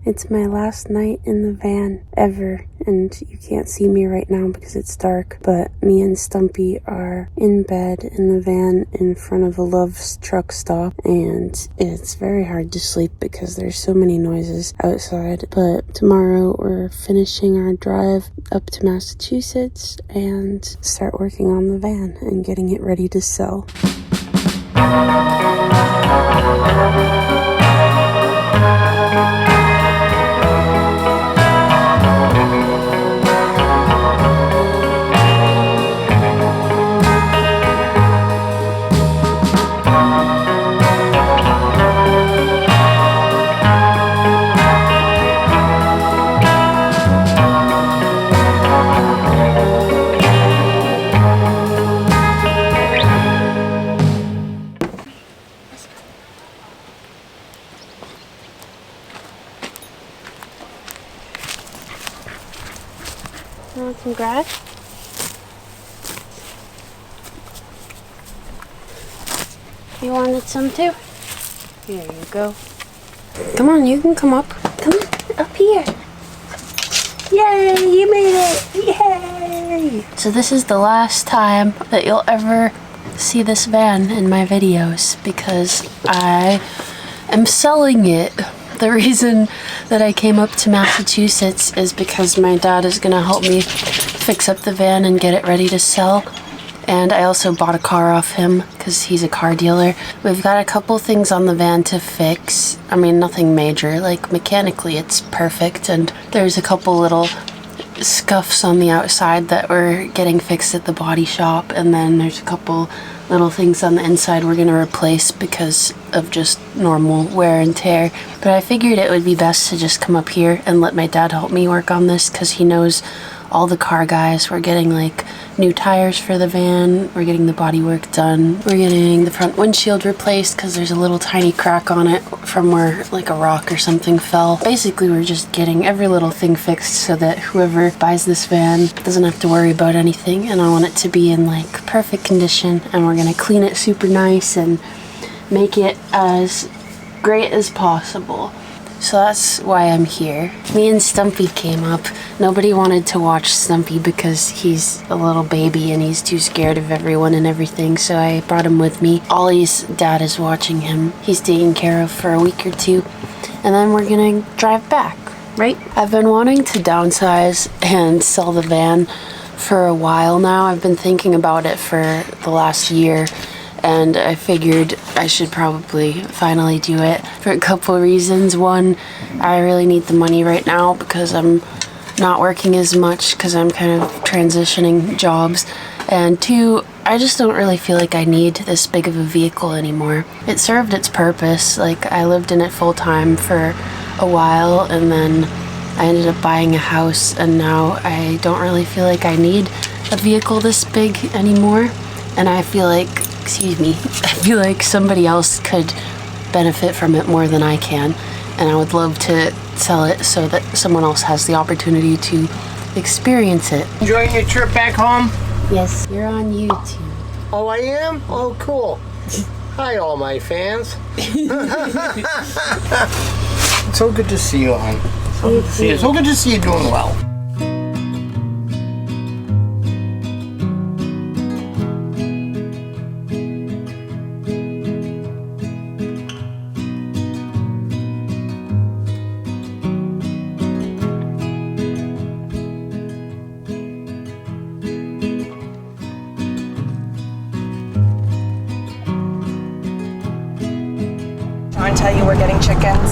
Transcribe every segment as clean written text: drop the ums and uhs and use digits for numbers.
It's my last night in the van ever, and you can't see me right now because it's dark, but me and Stumpy are in bed in the van in front of a Love's truck stop, and it's very hard to sleep because there's so many noises outside. But tomorrow we're finishing our drive up to Massachusetts and start working on the van and getting it ready to sell. You want some grass? You wanted some too? Here you go. Come on, you can come up. Come on, up here. Yay, you made it! Yay! So this is the last time that you'll ever see this van in my videos because I am selling it. The reason that I came up to Massachusetts is because my dad is gonna help me fix up the van and get it ready to sell. And I also bought a car off him because he's a car dealer. We've got a couple things on the van to fix. I mean, nothing major. Like, mechanically it's perfect, and there's a couple little scuffs on the outside that we're getting fixed at the body shop, and then there's a couple little things on the inside we're gonna replace because of just normal wear and tear. But I figured it would be best to just come up here and let my dad help me work on this because he knows all the car guys. We're getting like new tires for the van, we're getting the body work done, we're getting the front windshield replaced because there's a little tiny crack on it from where like a rock or something fell. Basically, we're just getting every little thing fixed so that whoever buys this van doesn't have to worry about anything, and I want it to be in like perfect condition, and we're gonna clean it super nice and make it as great as possible. So that's why I'm here. Me and Stumpy came up. Nobody wanted to watch Stumpy because he's a little baby and he's too scared of everyone and everything, so I brought him with me. Ollie's dad is watching him. He's taken care of for a week or two, and then we're gonna drive back, right? I've been wanting to downsize and sell the van for a while now. I've been thinking about it for the last year, and I figured I should probably finally do it for a couple of reasons. One, I really need the money right now because I'm not working as much because I'm kind of transitioning jobs. And two, I just don't really feel like I need this big of a vehicle anymore. It served its purpose. Like, I lived in it full time for a while, and then I ended up buying a house, and now I don't really feel like I need a vehicle this big anymore. And I feel like, I feel like somebody else could benefit from it more than I can, and I would love to sell it so that someone else has the opportunity to experience it. Enjoying your trip back home? Yes, you're on YouTube. Oh, I am? Oh, cool. Hi, all my fans. It's so good to see you, hon. So good to see you doing well. I want to tell you we're getting chickens.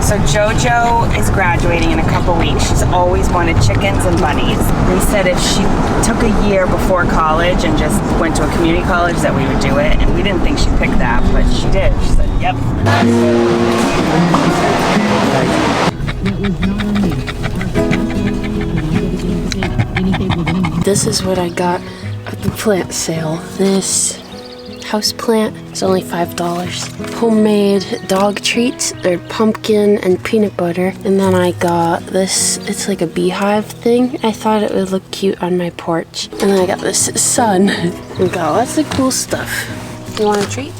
So JoJo is graduating in a couple weeks. She's always wanted chickens and bunnies. They said if she took a year before college and just went to a community college that we would do it. And we didn't think she'd pick that, but she did. She said, yep. This is what I got at the plant sale. This house plant is only $5. Homemade dog treats. They're pumpkin and peanut butter. And then I got this, it's like a beehive thing. I thought it would look cute on my porch. And then I got this sun. We got lots of cool stuff. You want a treat?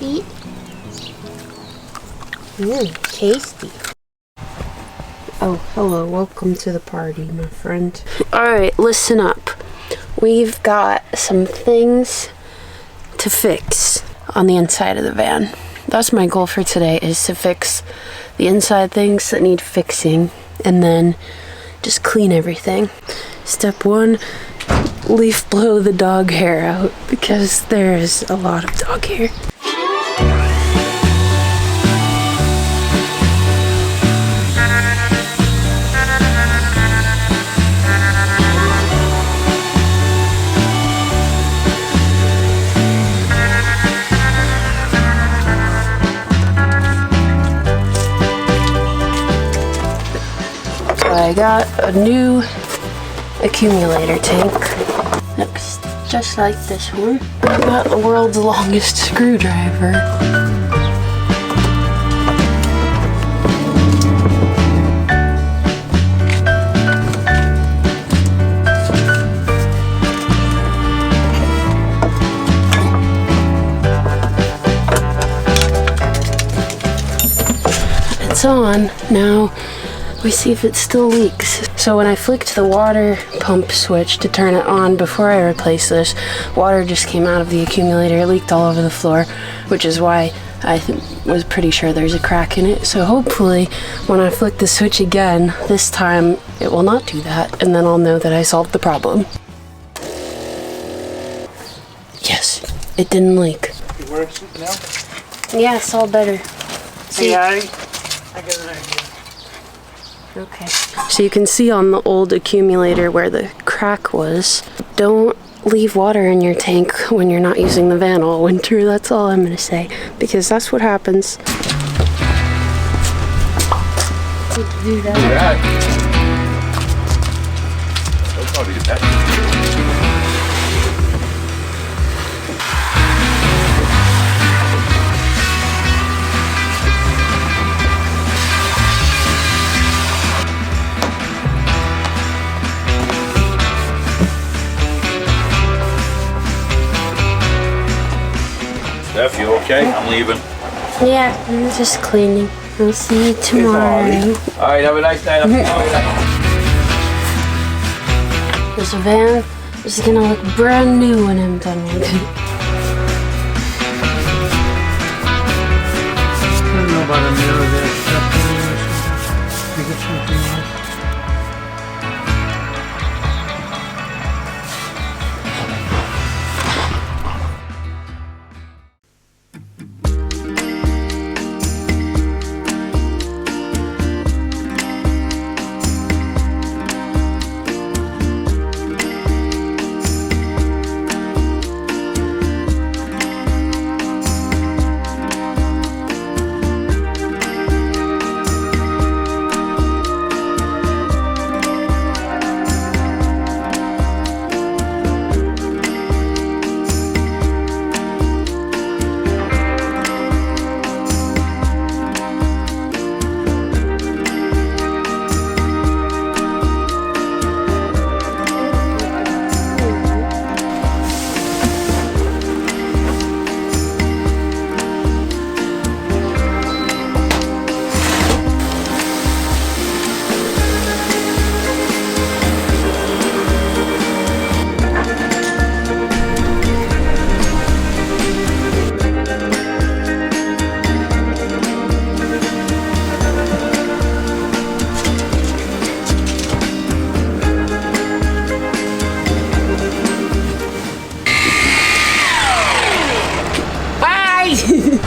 Eat. Tasty. Oh, hello. Welcome to the party, my friend. Alright, listen up. We've got some things to fix on the inside of the van. That's my goal for today, is to fix the inside things that need fixing and then just clean everything. Step 1, blow the dog hair out because there is a lot of dog hair. I got a new accumulator tank. Looks just like this one. I got the world's longest screwdriver. It's on now. We see if it still leaks. So when I flicked the water pump switch to turn it on before I replaced this, water just came out of the accumulator. It leaked all over the floor, which is why I was pretty sure there's a crack in it. So hopefully when I flick the switch again, this time it will not do that, and then I'll know that I solved the problem. Yes, it didn't leak. It works now? Yeah, it's all better. See? Yeah, I got an idea. Okay. So you can see on the old accumulator where the crack was. Don't leave water in your tank when you're not using the van all winter. That's all I'm going to say. Because that's what happens. Do that. Yeah. They'll probably get that. Steph, you okay? I'm leaving. Yeah, I'm just cleaning. I'll see you tomorrow. Alright, have a nice night. This van is gonna look brand new when I'm done with it. I don't know about a mirror there. Think it's something else.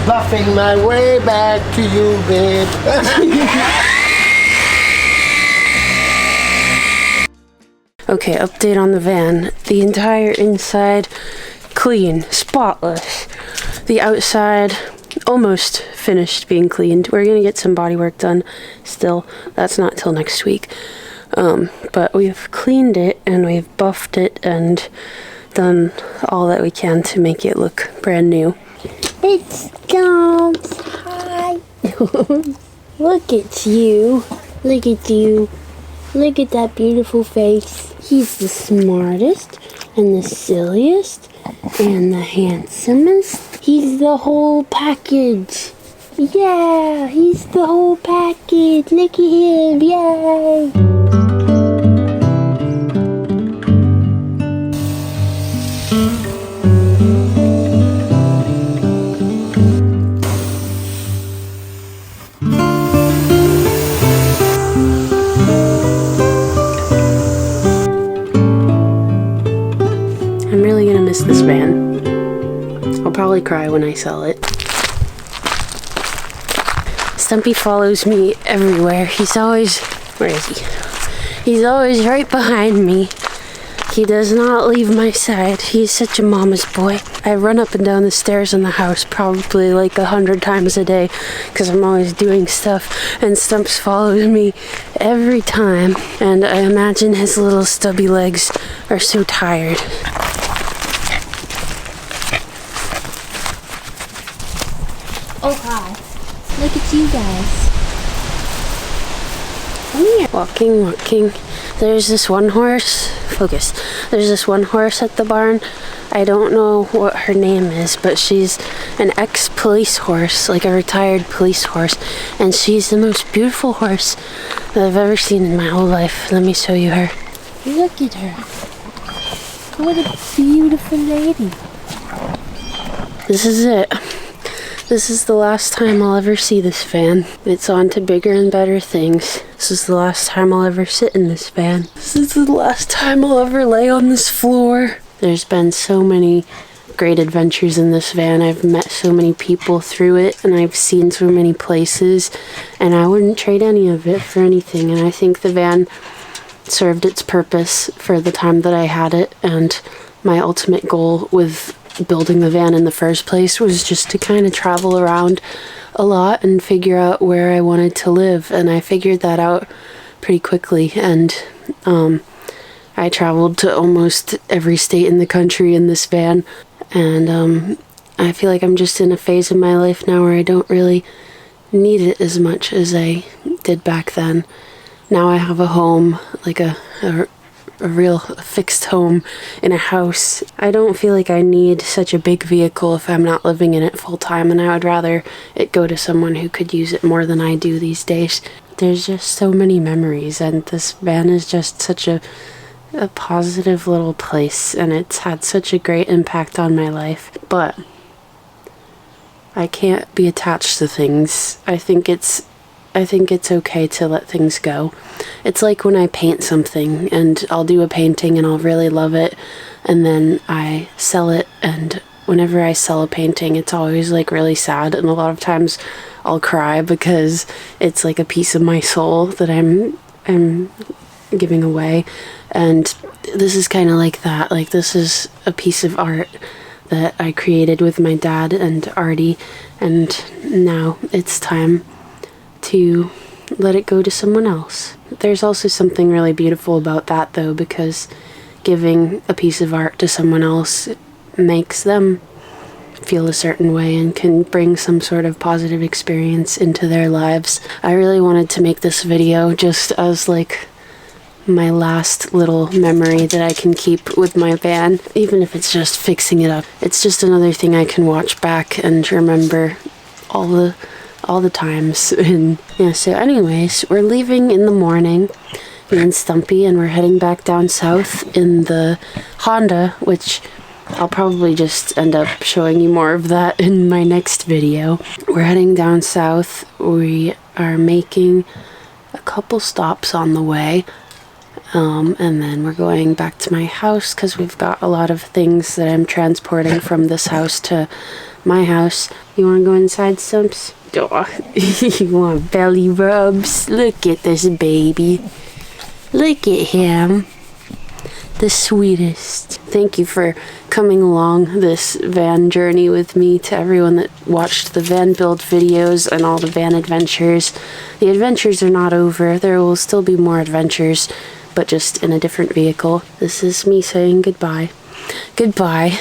Bluffing my way back to you, babe. Okay, update on the van. The entire inside clean, spotless. The outside almost finished being cleaned. We're gonna get some body work done still. That's not till next week. But we've cleaned it and we've buffed it and done all that we can to make it look brand new. It's Jones. Hi. Look at you. Look at you. Look at that beautiful face. He's the smartest and the silliest and the handsomest. He's the whole package. Yeah, he's the whole package. Look at him. Yay. I'm really gonna miss this van. I'll probably cry when I sell it. Stumpy follows me everywhere. He's always, where is he? He's always right behind me. He does not leave my side. He's such a mama's boy. I run up and down the stairs in the house probably like 100 times a day because I'm always doing stuff, and Stumps follows me every time, and I imagine his little stubby legs are so tired. Oh hi. Look at you guys. Come here. Walking. There's this one horse. Focus. There's this one horse at the barn. I don't know what her name is, but she's an ex-police horse, like a retired police horse. And she's the most beautiful horse that I've ever seen in my whole life. Let me show you her. Look at her. What a beautiful lady. This is it. This is the last time I'll ever see this van. It's on to bigger and better things. This is the last time I'll ever sit in this van. This is the last time I'll ever lay on this floor. There's been so many great adventures in this van. I've met so many people through it, and I've seen so many places, and I wouldn't trade any of it for anything. And I think the van served its purpose for the time that I had it, and my ultimate goal with building the van in the first place was just to kind of travel around a lot and figure out where I wanted to live, and I figured that out pretty quickly. And I traveled to almost every state in the country in this van, and I feel like I'm just in a phase of my life now where I don't really need it as much as I did back then. Now I have a home, like a real fixed home in a house. I don't feel like I need such a big vehicle if I'm not living in it full time, and I would rather it go to someone who could use it more than I do these days. There's just so many memories, and this van is just such a positive little place, and it's had such a great impact on my life. But I can't be attached to things. I think it's okay to let things go. It's like when I paint something, and I'll do a painting and I'll really love it, and then I sell it, and whenever I sell a painting, it's always like really sad, and a lot of times I'll cry because it's like a piece of my soul that I'm giving away. And this is kind of like that. Like, this is a piece of art that I created with my dad and Artie, and now it's time to let it go to someone else. There's also something really beautiful about that, though, because giving a piece of art to someone else makes them feel a certain way and can bring some sort of positive experience into their lives. I really wanted to make this video just as like my last little memory that I can keep with my van, even if it's just fixing it up. It's just another thing I can watch back and remember all the times. And yeah, so anyways, we're leaving in the morning, me and Stumpy, and we're heading back down south in the Honda, which I'll probably just end up showing you more of that in my next video. We're heading down south. We are making a couple stops on the way, and then we're going back to my house because we've got a lot of things that I'm transporting from this house to my house. You want to go inside, Stumps? Oh, you want belly rubs? Look at this baby. Look at him. The sweetest. Thank you for coming along this van journey with me, to everyone that watched the van build videos and all the van adventures. The adventures are not over. There will still be more adventures, but just in a different vehicle. This is me saying goodbye. Goodbye.